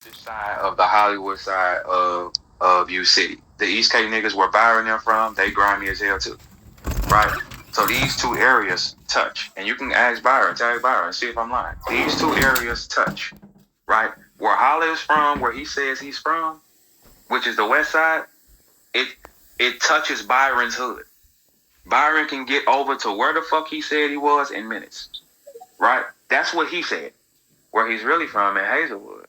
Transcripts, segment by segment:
this side of the Hollywood side of U City. The East K niggas where Byron them from, they grimy as hell too. Right? So these two areas touch. And you can ask Byron, tag Byron, see if I'm lying. These two areas touch. Right? Where Holla is from, where he says he's from, which is the west side, it it touches Byron's hood. Byron can get over to where the fuck he said he was in minutes. Right? That's what he said. Where he's really from in Hazelwood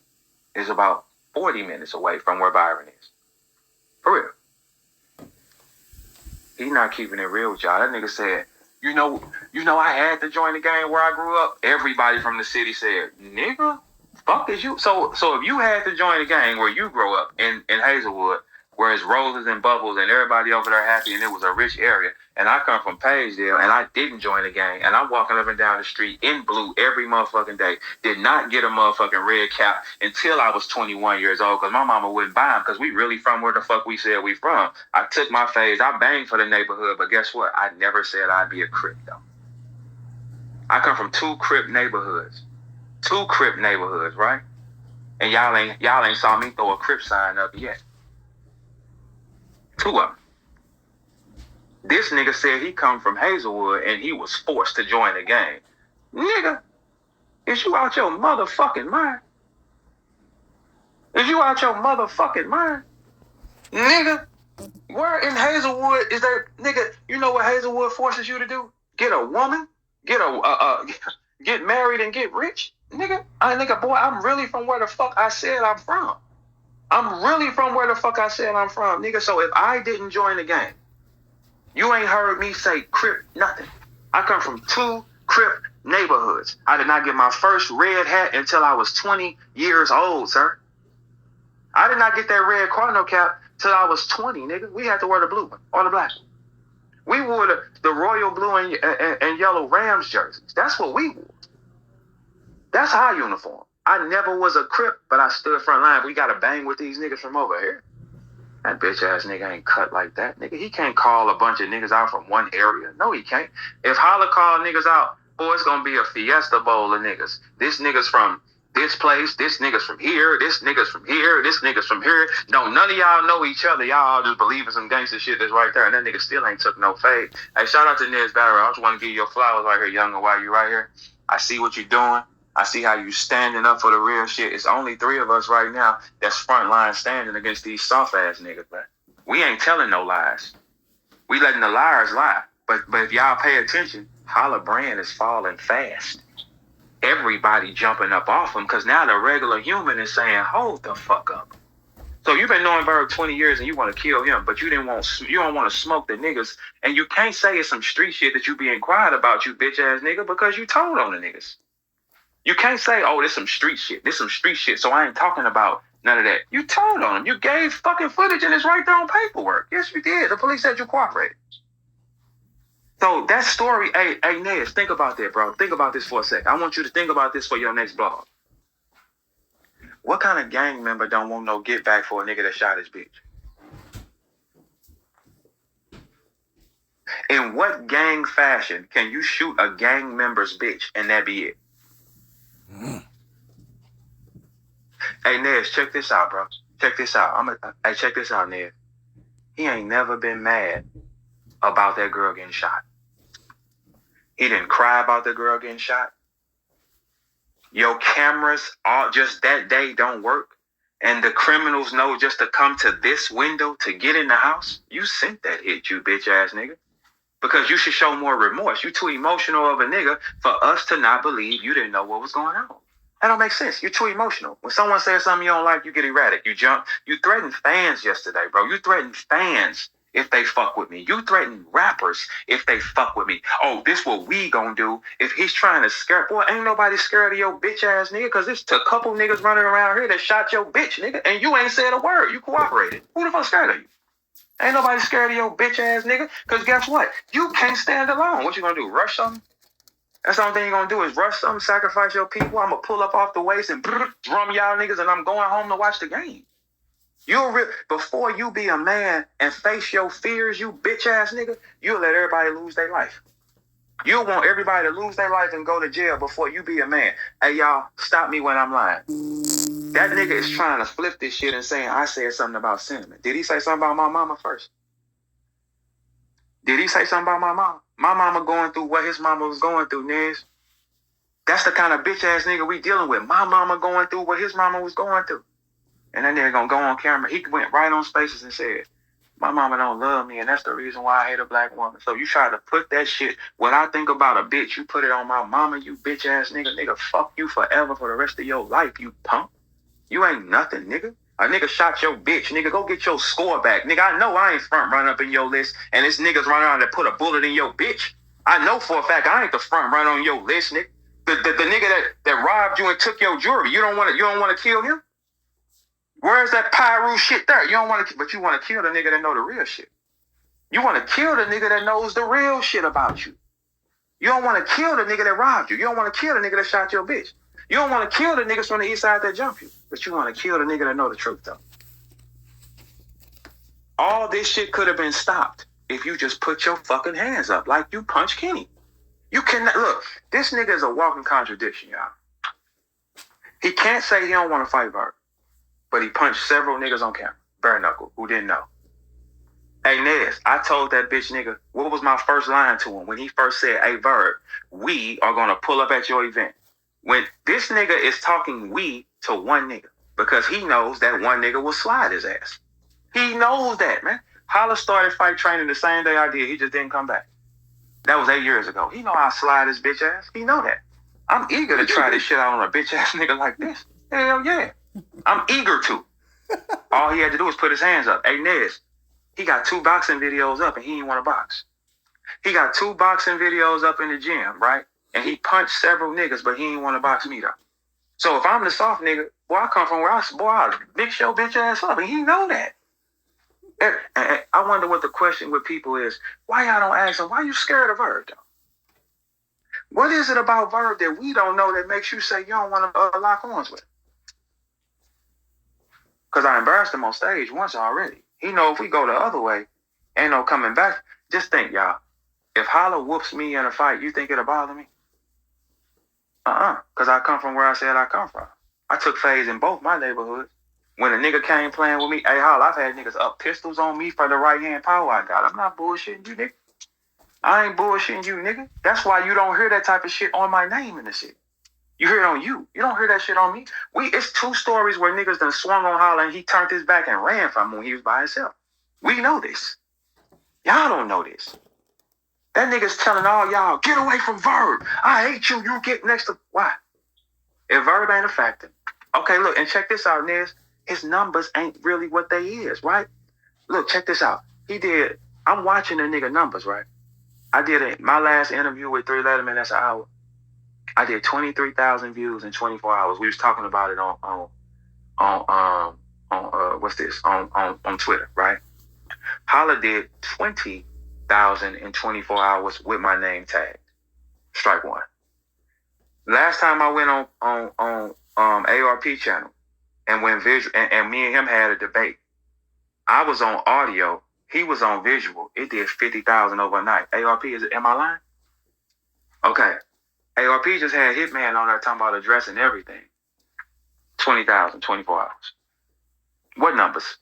is about 40 minutes away from where Byron is. For real. He's not keeping it real with y'all. That nigga said, I had to join the gang where I grew up. Everybody from the city said, nigga, fuck is you? So if you had to join the gang where you grow up in Hazelwood, where it's roses and bubbles and everybody over there happy and it was a rich area, and I come from Pagedale and I didn't join the gang and I'm walking up and down the street in blue every motherfucking day, did not get a motherfucking red cap until I was 21 years old because my mama wouldn't buy them because we really from where the fuck we said we from. I took my phase, I banged for the neighborhood, but guess what? I never said I'd be a Crip though. I come from two Crip neighborhoods, right? And y'all ain't saw me throw a Crip sign up yet. Two of them. This nigga said he come from Hazelwood and he was forced to join the gang. Nigga, is you out your motherfucking mind? Is you out your motherfucking mind? Nigga, where in Hazelwood is there, nigga, you know what Hazelwood forces you to do? Get a woman, get married and get rich? Nigga, boy, I'm really from where the fuck I said I'm from. I'm really from where the fuck I said I'm from, nigga. So if I didn't join the gang, you ain't heard me say Crip nothing. I come from two Crip neighborhoods. I did not get my first red hat until I was 20 years old, sir. I did not get that red cardinal cap till I was 20, nigga. We had to wear the blue one or the black one. We wore the royal blue and yellow Rams jerseys. That's what we wore. That's our uniform. I never was a Crip, but I stood front line. We got to bang with these niggas from over here. That bitch ass nigga ain't cut like that. Nigga, he can't call a bunch of niggas out from one area. No, he can't. If Holla call niggas out, boy, it's gonna be a fiesta bowl of niggas. This nigga's from this place, this nigga's from here, this nigga's from here, this nigga's from here. No, none of y'all know each other. Y'all all just believe in some gangster shit that's right there. And that nigga still ain't took no fade. Hey, shout out to Nez Barrow. I just want to give you your flowers right here, younger, while you right here. I see what you're doing. I see how you standing up for the real shit. It's only three of us right now that's front line standing against these soft ass niggas, man. We ain't telling no lies. We letting the liars lie. But if y'all pay attention, Holla brand is falling fast. Everybody jumping up off him because now the regular human is saying, hold the fuck up. So you've been knowing Verb 20 years and you want to kill him, but you don't want to smoke the niggas. And you can't say it's some street shit that you being quiet about, you bitch ass nigga, because you told on the niggas. You can't say, oh, this some street shit. This some street shit. So I ain't talking about none of that. You told on them. You gave fucking footage and it's right there on paperwork. Yes, you did. The police said you cooperated. So that story, hey, Nez, think about that, bro. Think about this for a sec. I want you to think about this for your next blog. What kind of gang member don't want no get back for a nigga that shot his bitch? In what gang fashion can you shoot a gang member's bitch and that be it? Hey, Nez, check this out, bro. Check this out. Check this out, Nez. He ain't never been mad about that girl getting shot. He didn't cry about the girl getting shot. Your cameras all just that day don't work. And the criminals know just to come to this window to get in the house. You sent that hit, you bitch ass nigga. Because you should show more remorse. You too emotional of a nigga for us to not believe you didn't know what was going on. That don't make sense. You're too emotional. When someone says something you don't like, you get erratic. You jump. You threatened fans yesterday, bro. You threatened fans if they fuck with me. You threatened rappers if they fuck with me. Oh, this what we gonna do if he's trying to scare. Boy, ain't nobody scared of your bitch ass nigga because there's a couple niggas running around here that shot your bitch, nigga, and you ain't said a word. You cooperated. Who the fuck scared of you? Ain't nobody scared of your bitch ass nigga because guess what? You can't stand alone. What you gonna do? Rush something? That's the only thing you're going to do is rush something, sacrifice your people. I'm going to pull up off the waist and drum y'all niggas and I'm going home to watch the game. Before you be a man and face your fears, you bitch ass nigga, you'll let everybody lose their life. You want everybody to lose their life and go to jail before you be a man. Hey, y'all, stop me when I'm lying. That nigga is trying to flip this shit and saying I said something about cinnamon. Did he say something about my mama first? Did he say something about my mama? My mama going through what his mama was going through, Nez. That's the kind of bitch ass nigga we dealing with. My mama going through what his mama was going through. And that nigga gonna go on camera. He went right on Spaces and said, my mama don't love me, and that's the reason why I hate a black woman. So you try to put that shit, what I think about a bitch, you put it on my mama, you bitch ass nigga. Nigga, fuck you forever for the rest of your life, you punk. You ain't nothing, nigga. A nigga shot your bitch. Nigga, go get your score back. Nigga, I know I ain't front runner up in your list, and this nigga's running around to put a bullet in your bitch. I know for a fact I ain't the front runner on your list, nigga. The nigga that robbed you and took your jewelry, you don't want to kill him? Where's that Pyru shit there? You don't want to, but you want to kill the nigga that know the real shit. You want to kill the nigga that knows the real shit about you. You don't want to kill the nigga that robbed you. You don't want to kill the nigga that shot your bitch. You don't want to kill the niggas from the east side that jumped you. But you want to kill the nigga that know the truth, though. All this shit could have been stopped if you just put your fucking hands up like you punched Kenny. You cannot, look, this nigga is a walking contradiction, y'all. He can't say he don't want to fight Verb, but he punched several niggas on camera, bare knuckle, who didn't know. Hey, Nez, I told that bitch nigga, what was my first line to him when he first said, hey, Verb, we are going to pull up at your event. When this nigga is talking we to one nigga, because he knows that one nigga will slide his ass. He knows that, man. Holla started fight training the same day I did. He just didn't come back. That was 8 years ago. He know how I slide his bitch ass. He know that. I'm eager to try this shit out on a bitch ass nigga like this. Hell yeah. I'm eager to. All he had to do was put his hands up. Hey, Nez, he got 2 boxing videos up and he ain't want to box. He got 2 boxing videos up in the gym, right? And he punched several niggas, but he ain't want to box me though. So if I'm the soft nigga, boy, I come from where I big show bitch ass up, and he know that. And I wonder what the question with people is, why y'all don't ask him, why you scared of Verb though? What is it about Verb that we don't know that makes you say you don't want to lock horns with him? Because I embarrassed him on stage once already. He know if we go the other way, ain't no coming back. Just think, y'all, if Holla whoops me in a fight, you think it'll bother me? Because I come from where I said I come from. I took phase in both my neighborhoods. When a nigga came playing with me, hey, Holla, I've had niggas up pistols on me for the right-hand power I got. I'm not bullshitting you, nigga. I ain't bullshitting you, nigga. That's why you don't hear that type of shit on my name in the shit. You hear it on you. You don't hear that shit on me. It's 2 stories where niggas done swung on Holla and he turned his back and ran from him when he was by himself. We know this. Y'all don't know this. That nigga's telling all y'all, get away from Verb. I hate you. You get next to... Why? If Verb ain't a factor. Okay, look, and check this out, Nez. His numbers ain't really what they is, right? Look, check this out. I'm watching the nigga numbers, right? I did my last interview with 3 Letterman, that's an hour. I did 23,000 views in 24 hours. We was talking about it on Twitter, right? Holla did 20,000 in 24 hours with my name tagged. Strike one. Last time I went on ARP channel and went visual, and me and him had a debate. I was on audio. He was on visual. It did 50,000 overnight. ARP, am I lying? Okay. ARP just had Hitman on there talking about addressing everything. 20,000, 24 hours. What numbers?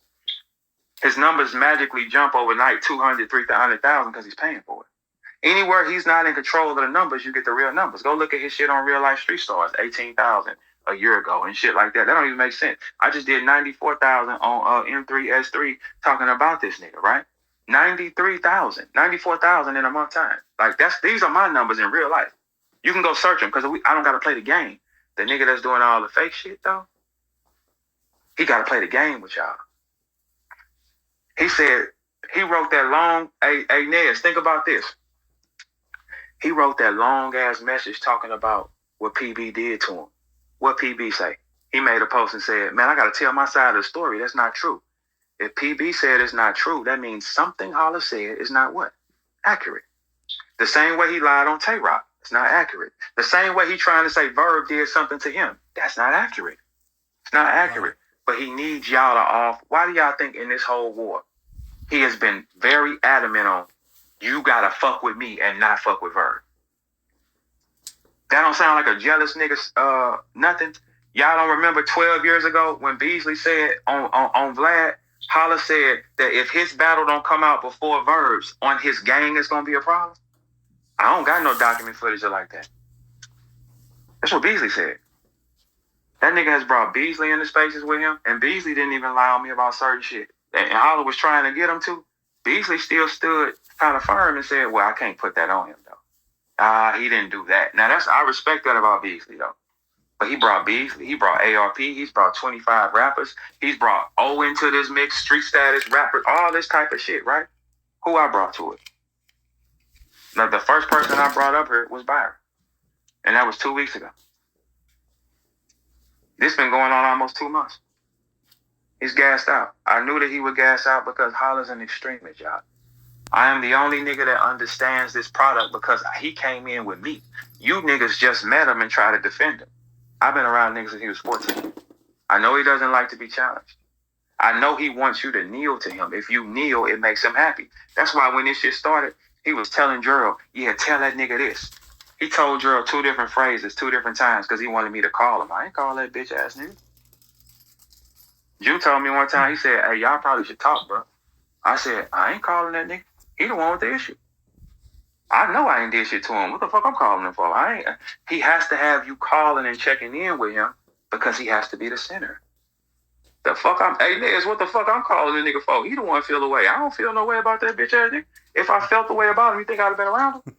His numbers magically jump overnight 200, 300,000 because he's paying for it. Anywhere he's not in control of the numbers, you get the real numbers. Go look at his shit on Real Life Street Stars, 18,000 a year ago and shit like that. That don't even make sense. I just did 94,000 on M3S3 talking about this nigga, right? 93,000, 94,000 in a month time. Like these are my numbers in real life. You can go search them because I don't got to play the game. The nigga that's doing all the fake shit though, he got to play the game with y'all. He said he wrote that long. Hey Nez, think about this. He wrote that long ass message talking about what PB did to him. What PB say? He made a post and said, man, I got to tell my side of the story. That's not true. If PB said it's not true, that means something Holla said is not what? Accurate. The same way he lied on Tay-Rock. It's not accurate. The same way he trying to say Verb did something to him. That's not accurate. It's not accurate. Wow. But he needs y'all to off. Why do y'all think in this whole war, he has been very adamant on, you got to fuck with me and not fuck with Verb? That don't sound like a jealous nigga, nothing. Y'all don't remember 12 years ago when Beasley said on Vlad, Holla said that if his battle don't come out before Verbs on his gang, it's going to be a problem? I don't got no document footage like that. That's what Beasley said. That nigga has brought Beasley into spaces with him, and Beasley didn't even lie on me about certain shit. And Holla was trying to get him to. Beasley still stood kind of firm and said, well, I can't put that on him, though. He didn't do that. Now, I respect that about Beasley, though. But he brought Beasley. He brought ARP. He's brought 25 rappers. He's brought Owen to this mix, street status, rappers, all this type of shit, right? Who I brought to it? Now, the first person I brought up here was Byron. And that was 2 weeks ago. This been going on almost 2 months. He's gassed out. I knew that he would gas out because Holla's an extremist, y'all. I am the only nigga that understands this product because he came in with me. You niggas just met him and tried to defend him. I've been around niggas since he was 14. I know he doesn't like to be challenged. I know he wants you to kneel to him. If you kneel, it makes him happy. That's why when this shit started, he was telling Gerald, yeah, tell that nigga this. He told Gerald 2 different phrases 2 different times because he wanted me to call him. I ain't call that bitch ass nigga. Jew told me one time, he said, hey, y'all probably should talk, bro. I said, I ain't calling that nigga. He the one with the issue. I know I ain't did shit to him. What the fuck I'm calling him for? He has to have you calling and checking in with him because he has to be the center. Hey niggas, what the fuck I'm calling the nigga for? He the one feel the way. I don't feel no way about that bitch ass nigga. If I felt the way about him, you think I'd have been around him?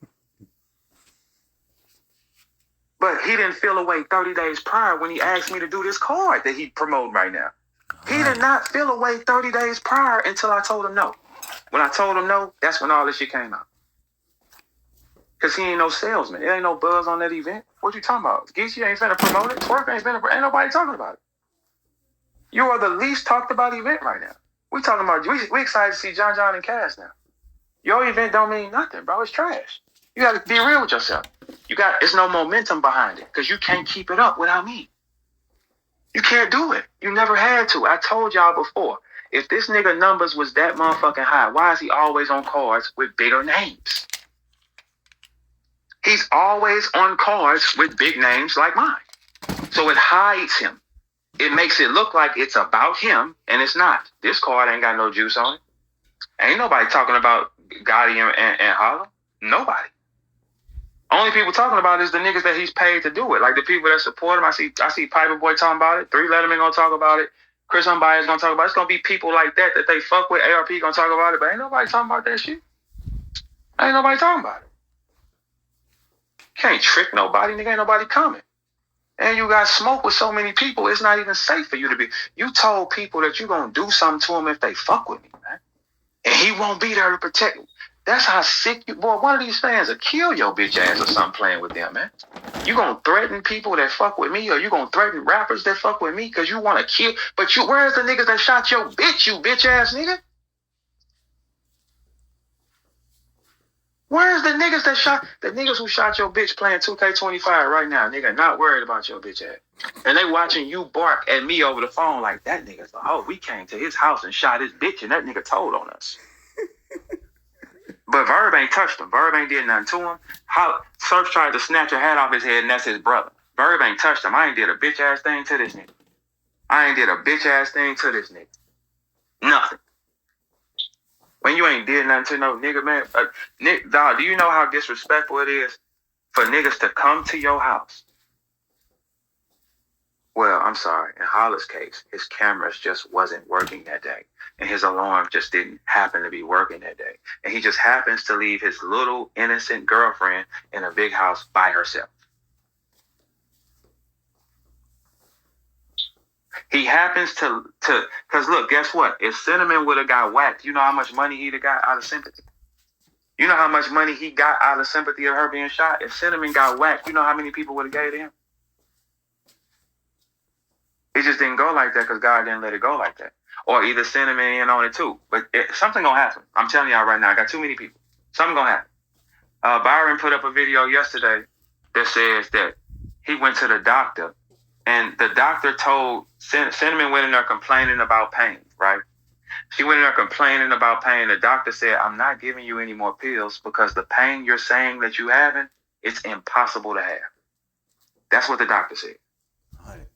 But he didn't feel away 30 days prior when he asked me to do this card that he promoting right now. He did not feel away 30 days prior until I told him no. When I told him no, that's when all this shit came out. Because he ain't no salesman. There ain't no buzz on that event. What you talking about? Geechee ain't finna promote it. Twerk ain't nobody talking about it. You are the least talked about event right now. We talking about, we excited to see John and Cass now. Your event don't mean nothing, bro. It's trash. You got to be real with yourself. It's no momentum behind it because you can't keep it up without me. You can't do it. You never had to. I told y'all before. If this nigga numbers was that motherfucking high, why is he always on cards with bigger names? He's always on cards with big names like mine. So it hides him. It makes it look like it's about him, and it's not. This card ain't got no juice on it. Ain't nobody talking about Gotti and Holla. Nobody. Only people talking about is the niggas that he's paid to do it. Like the people that support him. I see Piper Boy talking about it. 3 Letterman gonna talk about it. Chris Unbiased gonna talk about it. It's gonna be people like that they fuck with. ARP gonna talk about it, but ain't nobody talking about that shit. Ain't nobody talking about it. Can't trick nobody, nigga. Ain't nobody coming. And you got smoke with so many people, it's not even safe for you to be. You told people that you gonna do something to them if they fuck with me, man. And he won't be there to protect me. That's how sick you, boy. One of these fans will kill your bitch ass or something playing with them, man. You gonna threaten people that fuck with me, or you gonna threaten rappers that fuck with me because you want to kill? But where's the niggas that shot your bitch, you bitch ass nigga? Where's the niggas who shot your bitch playing 2K25 right now, nigga? Not worried about your bitch ass, and they watching you bark at me over the phone like that nigga's like, oh, we came to his house and shot his bitch, and that nigga told on us. But Verb ain't touched him. Verb ain't did nothing to him. Surf tried to snatch a hat off his head, and that's his brother. Verb ain't touched him. I ain't did a bitch ass thing to this nigga. Nothing. When you ain't did nothing to no nigga, man. Nick, dog, do you know how disrespectful it is for niggas to come to your house? Well, I'm sorry. In Holla's case, his cameras just wasn't working that day. And his alarm just didn't happen to be working that day. And he just happens to leave his little innocent girlfriend in a big house by herself. He happens to, because look, guess what? If Cinnamon would have got whacked, you know how much money he'd have got out of sympathy? You know how much money he got out of sympathy of her being shot? If Cinnamon got whacked, you know how many people would have gave to him? It just didn't go like that because God didn't let it go like that. Or either Cinnamon in on it too. But something gonna happen. I'm telling y'all right now, I got too many people. Something gonna happen. Byron put up a video yesterday that says that he went to the doctor and the doctor told Cinnamon went in there complaining about pain, right? She went in there complaining about pain. The doctor said, I'm not giving you any more pills because the pain you're saying that you having, it's impossible to have. That's what the doctor said. Right.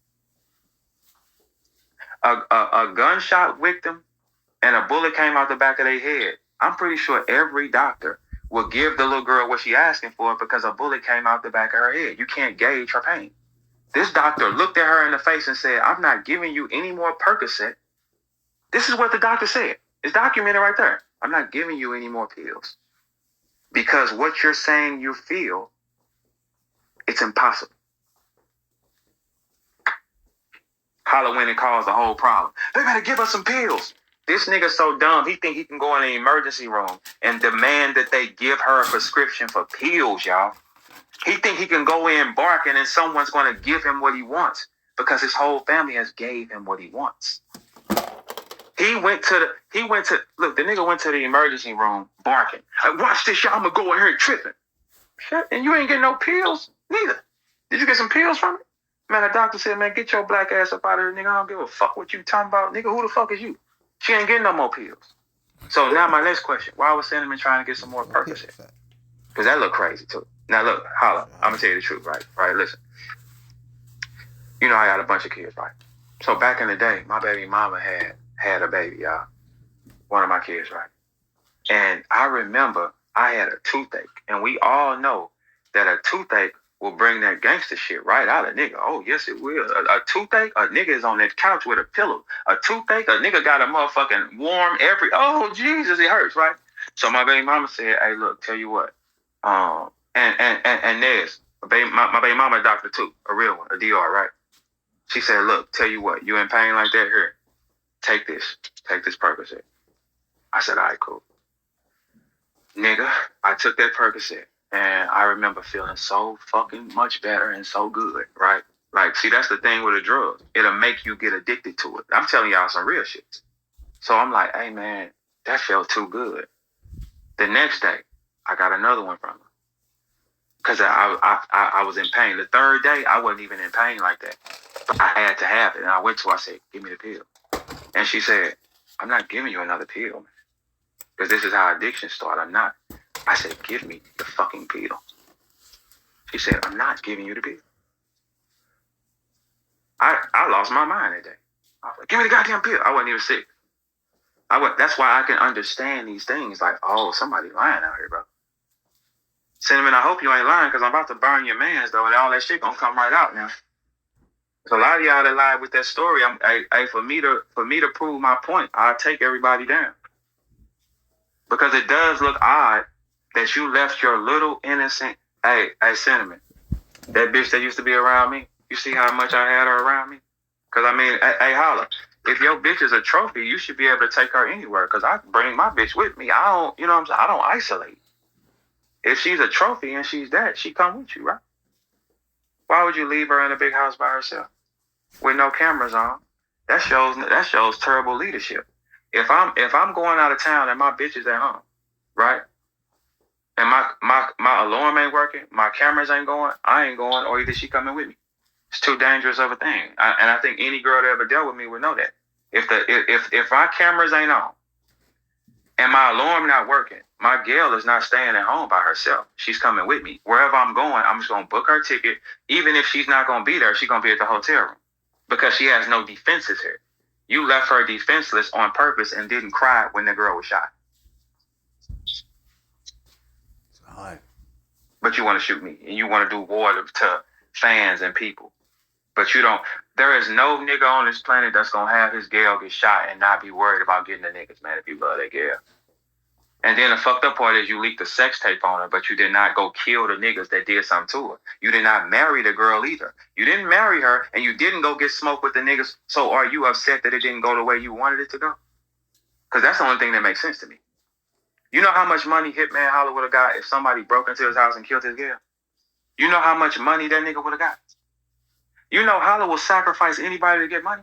A gunshot victim and a bullet came out the back of their head. I'm pretty sure every doctor will give the little girl what she asking for because a bullet came out the back of her head. You can't gauge her pain. This doctor looked at her in the face and said, I'm not giving you any more Percocet. This is what the doctor said. It's documented right there. I'm not giving you any more pills. Because what you're saying you feel, it's impossible. Holla went and caused the whole problem. They better give us some pills. This nigga's so dumb, he think he can go in the emergency room and demand that they give her a prescription for pills, y'all. He think he can go in barking and someone's going to give him what he wants because his whole family has gave him what he wants. The nigga went to the emergency room barking. Watch this, y'all, I'm going to go in here tripping. Shit, and you ain't getting no pills neither. Did you get some pills from it? Man, the doctor said, man, get your black ass up out of here, nigga. I don't give a fuck what you talking about. Nigga, who the fuck is you? She ain't getting no more pills. So now my next question, why was Cinnamon trying to get some more Percocet? Because that look crazy too. Now look, Holla, I'm going to tell you the truth, right? Right, listen. You know I got a bunch of kids, right? So back in the day, my baby mama had a baby, y'all. One of my kids, right? And I remember I had a toothache. And we all know that a toothache will bring that gangster shit right out of nigga. Oh, yes, it will. A toothache, a nigga is on that couch with a pillow. A toothache, a nigga got a motherfucking warm oh, Jesus, it hurts, right? So my baby mama said, hey, look, tell you what. And Nez, my baby mama a doctor too, a real one, a DR, right? She said, look, tell you what, you in pain like that? Here, take this Percocet. I said, all right, cool. Nigga, I took that Percocet and I remember feeling so fucking much better and so good, right? Like, see, that's the thing with a drug. It'll make you get addicted to it. I'm telling y'all some real shit. So I'm like, hey, man, that felt too good. The next day, I got another one from her. Because I was in pain. The third day, I wasn't even in pain like that. But I had to have it. And I went to her, I said, give me the pill. And she said, I'm not giving you another pill, man. Because this is how addiction started. I'm not. I said, give me the fucking pill. She said, I'm not giving you the pill. I lost my mind that day. I was like, give me the goddamn pill. I wasn't even sick. That's why I can understand these things. Like, oh, somebody lying out here, bro. Cinnamon, I hope you ain't lying because I'm about to burn your mans, though, and all that shit gonna come right out now. So a lot of y'all that lied with that story, for me to prove my point, I'll take everybody down. Because it does look odd that you left your little innocent, hey, Cinnamon, that bitch that used to be around me, you see how much I had her around me? Because, I mean, hey, Holla, if your bitch is a trophy, you should be able to take her anywhere because I bring my bitch with me. I don't, you know what I'm saying? I don't isolate. If she's a trophy and she's that, she come with you, right? Why would you leave her in a big house by herself with no cameras on? That shows terrible leadership. If I'm going out of town and my bitch is at home, right? And my alarm ain't working, my cameras ain't going, I ain't going, or either she coming with me. It's too dangerous of a thing. And I think any girl that ever dealt with me would know that. If my cameras ain't on and my alarm not working, my girl is not staying at home by herself. She's coming with me. Wherever I'm going, I'm just going to book her ticket. Even if she's not going to be there, she's going to be at the hotel room because she has no defenses here. You left her defenseless on purpose and didn't cry when the girl was shot. Right. But you want to shoot me and you want to do war to fans and people. But you don't. There is no nigga on this planet that's going to have his girl get shot and not be worried about getting the niggas, man, if you love that girl. And then the fucked up part is you leaked the sex tape on her, but you did not go kill the niggas that did something to her. You did not marry the girl either. You didn't marry her, and you didn't go get smoked with the niggas. So are you upset that it didn't go the way you wanted it to go? Because that's the only thing that makes sense to me. You know how much money Hitman Holla would have got if somebody broke into his house and killed his girl? You know how much money that nigga would have got? You know Holla will sacrifice anybody to get money?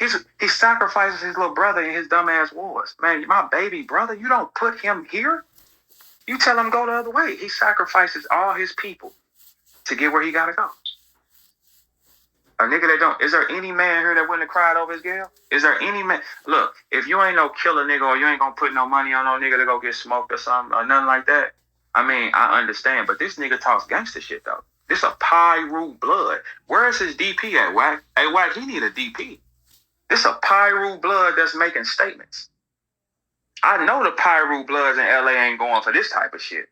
He sacrifices his little brother in his dumbass wars. Man, my baby brother, you don't put him here. You tell him go the other way. He sacrifices all his people to get where he got to go. A nigga that don't. Is there any man here that wouldn't have cried over his girl? Is there any man? Look, if you ain't no killer nigga or you ain't going to put no money on no nigga to go get smoked or something or nothing like that, I mean, I understand. But this nigga talks gangster shit, though. This a Pyru blood. Where is his DP at, Wack? Hey, Wack, he need a DP. This a Pyru blood that's making statements. I know the Pyru bloods in LA ain't going for this type of shit.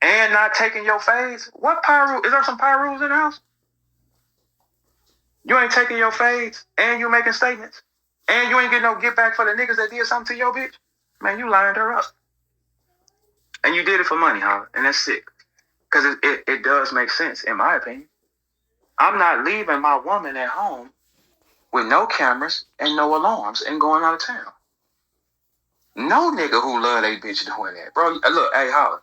And not taking your fades? What Pyru? Is there some Pyrus in the house? You ain't taking your fades and you making statements? And you ain't getting no get back for the niggas that did something to your bitch? Man, you lined her up. And you did it for money, Holla. And that's sick. Because it does make sense, in my opinion. I'm not leaving my woman at home with no cameras and no alarms and going out of town. No nigga who love they bitch doing that. Bro, look, hey, Holla.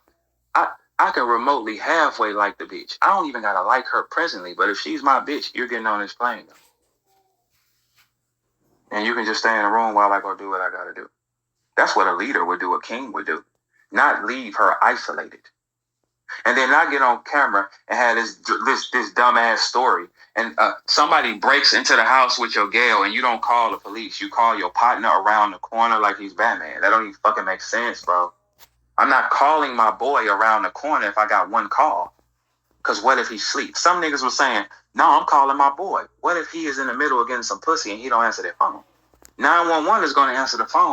I can remotely halfway like the bitch. I don't even gotta like her presently, but if she's my bitch, you're getting on this plane, though. And you can just stay in the room while I go do what I gotta do. That's what a leader would do, a king would do. Not leave her isolated. And then not get on camera and have this dumbass story. And somebody breaks into the house with your gal and you don't call the police. You call your partner around the corner like he's Batman. That don't even fucking make sense, bro. I'm not calling my boy around the corner if I got one call. Because what if he sleeps? Some niggas were saying, no, I'm calling my boy. What if he is in the middle of getting some pussy and he don't answer their phone? 911 is going to answer the phone